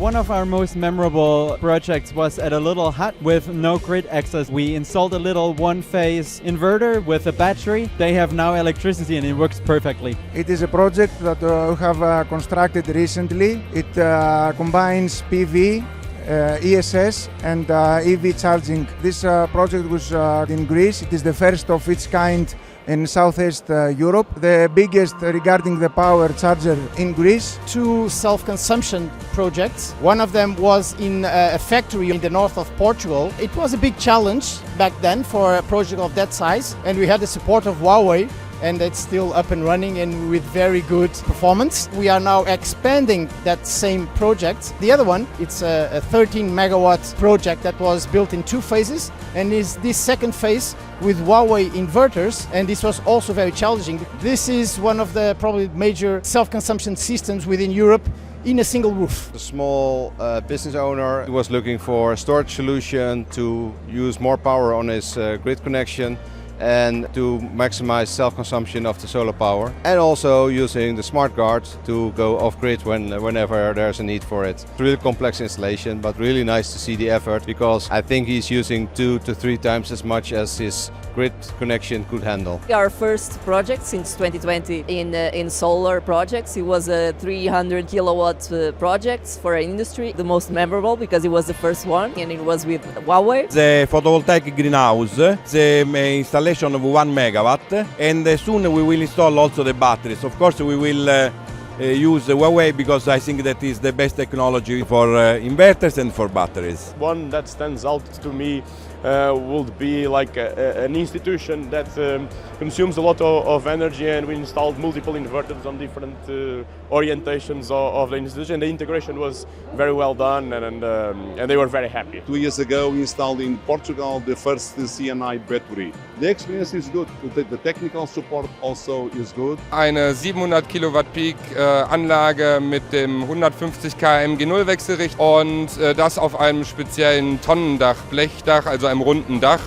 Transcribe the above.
One of our most memorable projects was at a little hut with no grid access. We installed a little one-phase inverter with a battery. They have now electricity and it works perfectly. It is a project that we have constructed recently. It combines PV, ESS and EV charging. This project was in Greece. It is the first of its kind in Southeast Europe, the biggest regarding the power charger in Greece. Two self-consumption projects. One of them was in a factory in the north of Portugal. It was a big challenge back then for a project of that size, and we had the support of Huawei, and it's still up and running and with very good performance. We are now expanding that same project. The other one, it's a 13 megawatt project that was built in two phases, and is this second phase with Huawei inverters, and this was also very challenging. This is one of the probably major self-consumption systems within Europe in a single roof. A small business owner was looking for a storage solution to use more power on his grid connection and to maximize self-consumption of the solar power, and also using the smart card to go off-grid whenever there's a need for it. It's a really complex installation, but really nice to see the effort, because I think he's using 2 to 3 times as much as his grid connection could handle. Our first project since 2020 in solar projects. It was a 300 kilowatt project for an industry, the most memorable because it was the first one, and it was with Huawei. The photovoltaic greenhouse, the installation of 1 megawatt, and soon we will install also the batteries. Of course we will use Huawei because I think that is the best technology for inverters and for batteries. One that stands out to me would be like an institution that consumes a lot of energy, and we installed multiple inverters on different orientations of the institution. The integration was very well done, and they were very happy. 2 years ago we installed in Portugal the first CNI battery. The experience is good, the technical support also is good. Eine 700 Kilowatt Peak Anlage mit dem 150 km G0 Wechselrichter und das auf einem speziellen Tonnendach, Blechdach, also einem runden Dach.